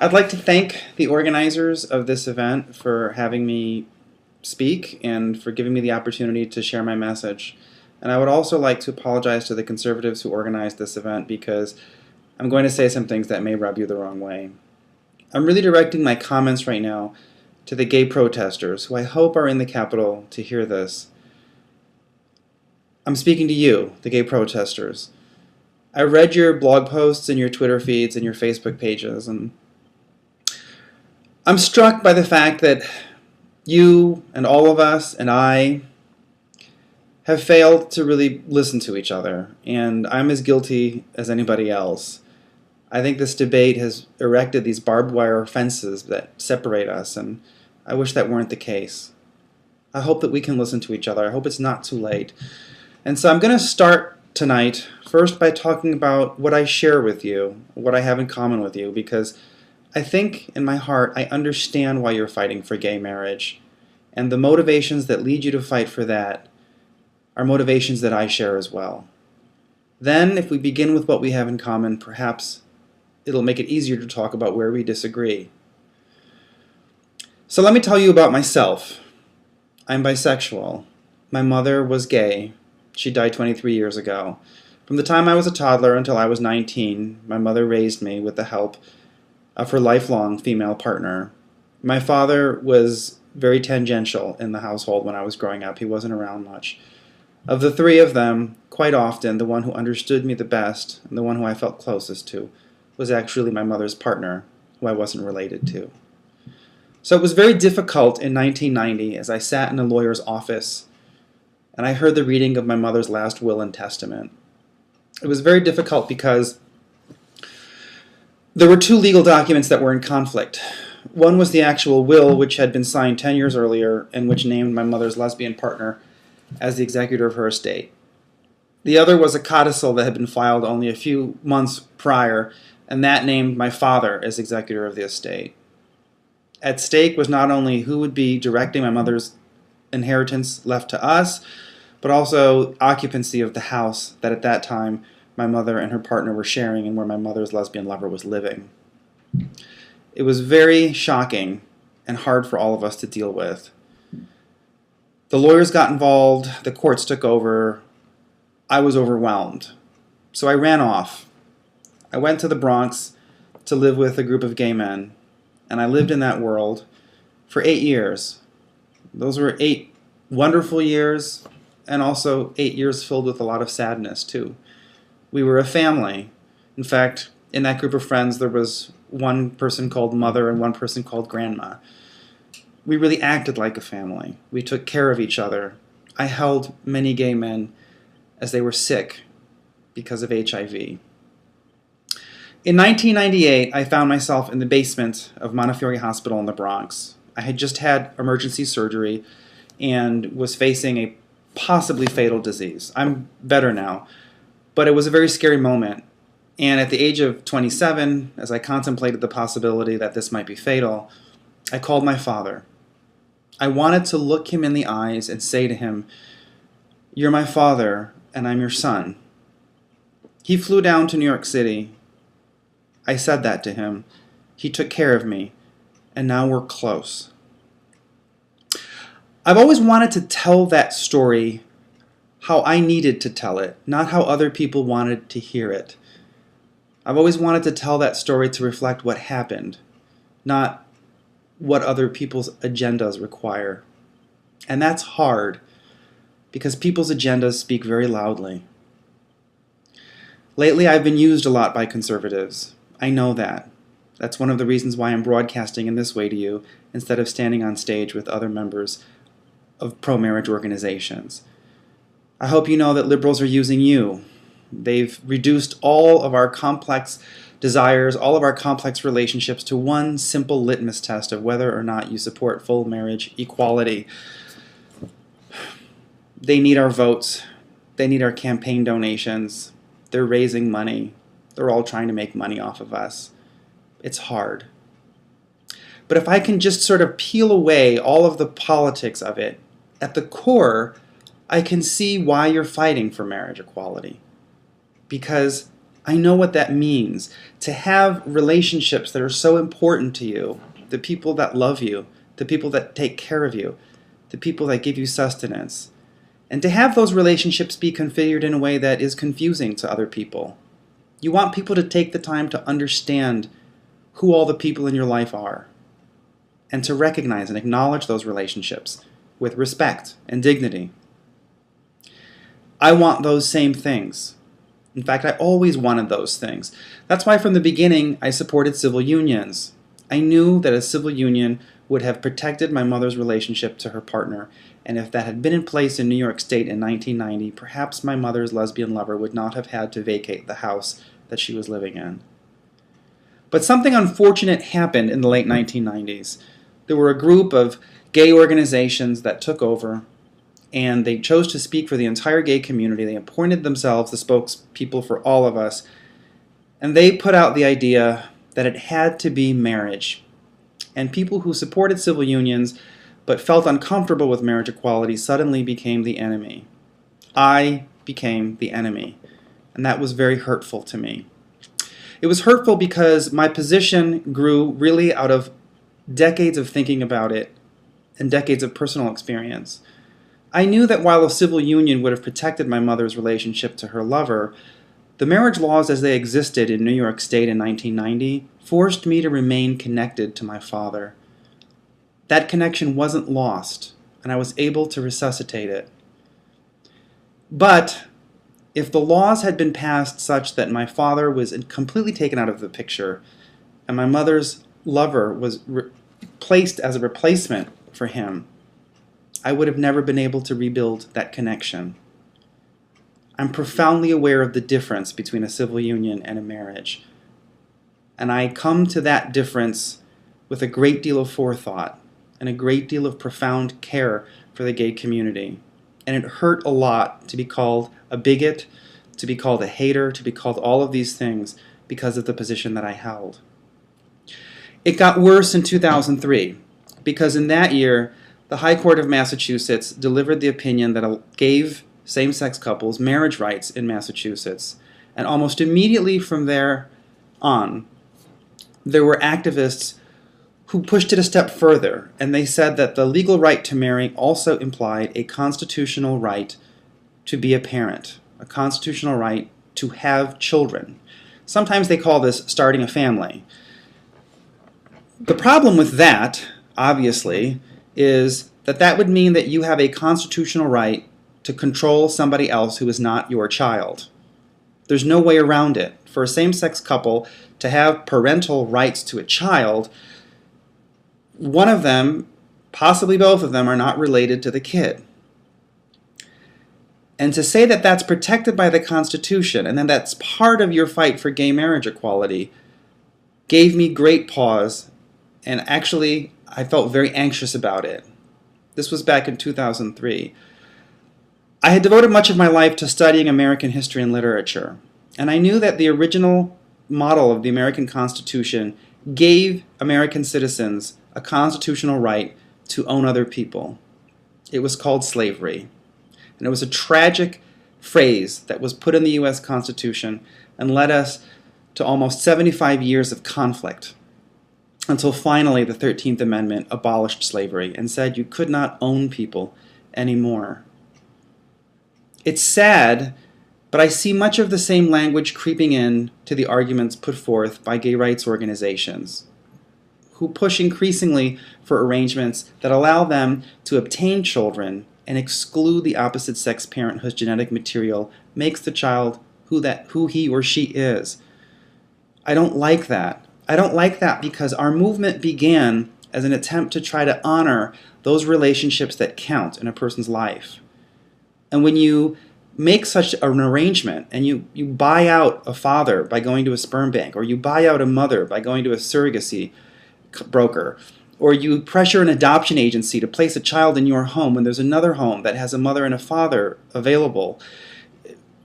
I'd like to thank the organizers of this event for having me speak and for giving me the opportunity to share my message. And I would also like to apologize to the conservatives who organized this event because I'm going to say some things that may rub you the wrong way. I'm really directing my comments right now to the gay protesters who I hope are in the Capitol to hear this. I'm speaking to you, the gay protesters. I read your blog posts and your Twitter feeds and your Facebook pages, and I'm struck by the fact that you and all of us and I have failed to really listen to each other, and I'm as guilty as anybody else. I think this debate has erected these barbed wire fences that separate us, and I wish that weren't the case. I hope that we can listen to each other. I hope it's not too late. And so I'm going to start tonight first by talking about what I share with you, what I have in common with you, because I think in my heart I understand why you're fighting for gay marriage, and the motivations that lead you to fight for that are motivations that I share as well. Then, if we begin with what we have in common, perhaps it'll make it easier to talk about where we disagree. So let me tell you about myself. I'm bisexual. My mother was gay. She died 23 years ago. From the time I was a toddler until I was 19, my mother raised me with the help of her lifelong female partner. My father was very tangential in the household when I was growing up. He wasn't around much. Of the three of them, quite often, the one who understood me the best and the one who I felt closest to was actually my mother's partner, who I wasn't related to. So it was very difficult in 1990 as I sat in a lawyer's office and I heard the reading of my mother's last will and testament. It was very difficult because there were two legal documents that were in conflict. One was the actual will, which had been signed 10 years earlier and which named my mother's lesbian partner as the executor of her estate. The other was a codicil that had been filed only a few months prior, and that named my father as executor of the estate. At stake was not only who would be directing my mother's inheritance left to us, but also occupancy of the house that at that time my mother and her partner were sharing and where my mother's lesbian lover was living. It was very shocking and hard for all of us to deal with. The lawyers got involved, the courts took over, I was overwhelmed. So I ran off. I went to the Bronx to live with a group of gay men, and I lived in that world for 8 years. Those were 8 wonderful years, and also 8 years filled with a lot of sadness too. We were a family. In fact, in that group of friends there was one person called Mother and one person called Grandma. We really acted like a family. We took care of each other. I held many gay men as they were sick because of HIV. In 1998, I found myself in the basement of Montefiore Hospital in the Bronx. I had just had emergency surgery and was facing a possibly fatal disease. I'm better now, but it was a very scary moment. And at the age of 27, as I contemplated the possibility that this might be fatal, I called my father. I wanted to look him in the eyes and say to him, "You're my father, and I'm your son." He flew down to New York City. I said that to him. He took care of me, and now we're close. I've always wanted to tell that story how I needed to tell it, not how other people wanted to hear it. I've always wanted to tell that story to reflect what happened, not what other people's agendas require. And that's hard, because people's agendas speak very loudly. Lately, I've been used a lot by conservatives. I know that. That's one of the reasons why I'm broadcasting in this way to you, instead of standing on stage with other members of pro-marriage organizations. I hope you know that liberals are using you. They've reduced all of our complex desires, all of our complex relationships to one simple litmus test of whether or not you support full marriage equality. They need our votes. They need our campaign donations. They're raising money. They're all trying to make money off of us. It's hard. But if I can just sort of peel away all of the politics of it, at the core, I can see why you're fighting for marriage equality. Because I know what that means, to have relationships that are so important to you, the people that love you, the people that take care of you, the people that give you sustenance, and to have those relationships be configured in a way that is confusing to other people. You want people to take the time to understand who all the people in your life are, and to recognize and acknowledge those relationships with respect and dignity. I want those same things. In fact, I always wanted those things. That's why from the beginning I supported civil unions. I knew that a civil union would have protected my mother's relationship to her partner, and if that had been in place in New York State in 1990, perhaps my mother's lesbian lover would not have had to vacate the house that she was living in. But something unfortunate happened in the late 1990s. There were a group of gay organizations that took over, and they chose to speak for the entire gay community. They appointed themselves the spokespeople for all of us, and they put out the idea that it had to be marriage. And people who supported civil unions but felt uncomfortable with marriage equality suddenly became the enemy. I became the enemy, and that was very hurtful to me. It was hurtful because my position grew really out of decades of thinking about it and decades of personal experience. I knew that while a civil union would have protected my mother's relationship to her lover, the marriage laws as they existed in New York State in 1990 forced me to remain connected to my father. That connection wasn't lost, and I was able to resuscitate it. But if the laws had been passed such that my father was completely taken out of the picture, and my mother's lover was placed as a replacement for him, I would have never been able to rebuild that connection. I'm profoundly aware of the difference between a civil union and a marriage. And I come to that difference with a great deal of forethought and a great deal of profound care for the gay community. And it hurt a lot to be called a bigot, to be called a hater, to be called all of these things because of the position that I held. It got worse in 2003, because in that year, the High Court of Massachusetts delivered the opinion that gave same-sex couples marriage rights in Massachusetts. And almost immediately from there on, there were activists who pushed it a step further, and they said that the legal right to marry also implied a constitutional right to be a parent, a constitutional right to have children. Sometimes they call this starting a family. The problem with that, obviously, is that that would mean that you have a constitutional right to control somebody else who is not your child. There's no way around it. For a same-sex couple to have parental rights to a child, one of them, possibly both of them, are not related to the kid. And to say that that's protected by the Constitution and then that's part of your fight for gay marriage equality gave me great pause, and actually I felt very anxious about it. This was back in 2003. I had devoted much of my life to studying American history and literature, and I knew that the original model of the American Constitution gave American citizens a constitutional right to own other people. It was called slavery, and it was a tragic phrase that was put in the U.S. Constitution and led us to almost 75 years of conflict, until finally the 13th Amendment abolished slavery and said you could not own people anymore. It's sad, but I see much of the same language creeping in to the arguments put forth by gay rights organizations, who push increasingly for arrangements that allow them to obtain children and exclude the opposite sex parent whose genetic material makes the child who he or she is. I don't like that. I don't like that because our movement began as an attempt to try to honor those relationships that count in a person's life. And when you make such an arrangement and you buy out a father by going to a sperm bank, or you buy out a mother by going to a surrogacy broker, or you pressure an adoption agency to place a child in your home when there's another home that has a mother and a father available,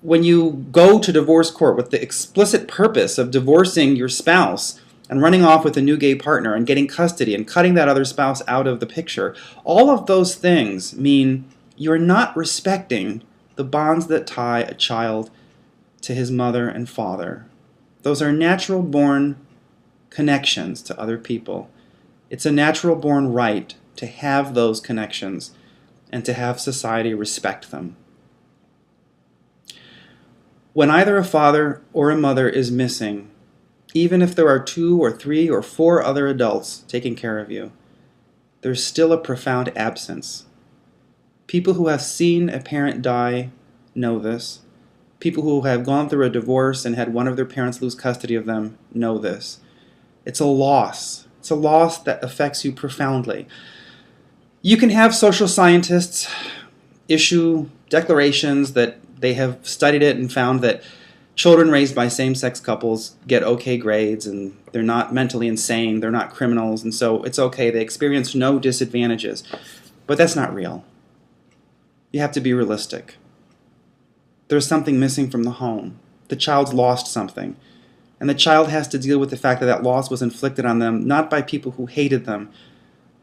when you go to divorce court with the explicit purpose of divorcing your spouse and running off with a new gay partner and getting custody and cutting that other spouse out of the picture, all of those things mean you're not respecting the bonds that tie a child to his mother and father. Those are natural-born connections to other people. It's a natural-born right to have those connections and to have society respect them. When either a father or a mother is missing, even if there are 2 or 3 or 4 other adults taking care of you, there's still a profound absence. People who have seen a parent die know this. People who have gone through a divorce and had one of their parents lose custody of them know this. It's a loss. It's a loss that affects you profoundly. You can have social scientists issue declarations that they have studied it and found that children raised by same-sex couples get okay grades and they're not mentally insane, they're not criminals, and so it's okay. They experience no disadvantages. But that's not real. You have to be realistic. There's something missing from the home. The child's lost something. And the child has to deal with the fact that that loss was inflicted on them not by people who hated them,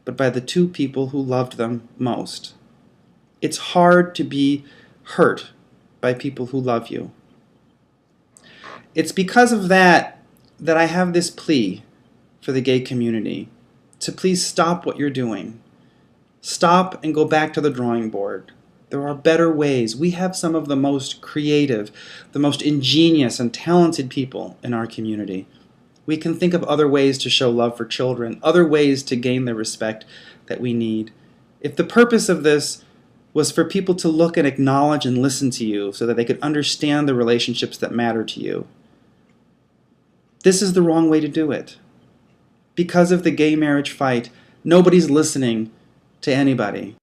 but by the 2 people who loved them most. It's hard to be hurt by people who love you. It's because of that that I have this plea for the gay community to please stop what you're doing. Stop and go back to the drawing board. There are better ways. We have some of the most creative, the most ingenious and talented people in our community. We can think of other ways to show love for children, other ways to gain the respect that we need. If the purpose of this was for people to look and acknowledge and listen to you so that they could understand the relationships that matter to you, this is the wrong way to do it. Because of the gay marriage fight, nobody's listening to anybody.